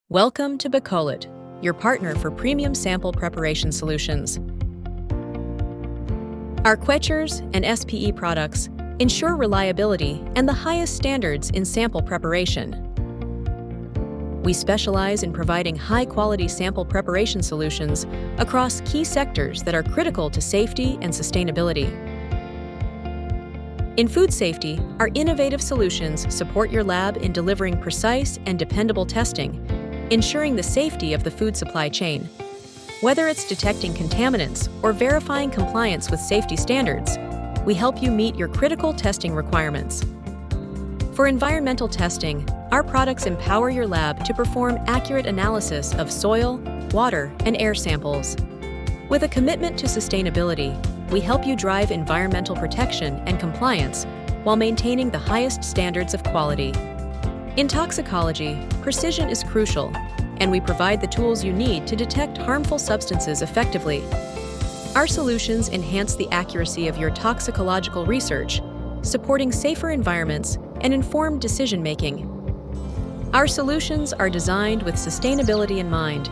Welcome to BEKOlut, your partner for premium sample preparation solutions. Our QueCeERs and SPE products ensure reliability and the highest standards in sample preparation. We specialize in providing high-quality sample preparation solutions across key sectors that are critical to safety and sustainability. In food safety, our innovative solutions support your lab in delivering precise and dependable testing, ensuring the safety of the food supply chain. Whether it's detecting contaminants or verifying compliance with safety standards, we help you meet your critical testing requirements. For environmental testing, our products empower your lab to perform accurate analysis of soil, water, and air samples. With a commitment to sustainability, we help you drive environmental protection and compliance while maintaining the highest standards of quality. In toxicology, precision is crucial, and we provide the tools you need to detect harmful substances effectively. Our solutions enhance the accuracy of your toxicological research, supporting safer environments and informed decision-making. Our solutions are designed with sustainability in mind,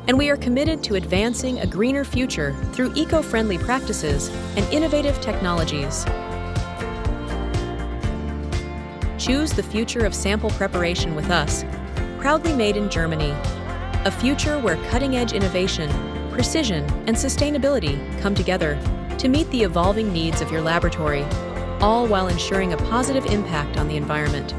and we are committed to advancing a greener future through eco-friendly practices and innovative technologies. Choose the future of sample preparation with us, proudly made in Germany. A future where cutting-edge innovation, precision, and sustainability come together to meet the evolving needs of your laboratory, all while ensuring a positive impact on the environment.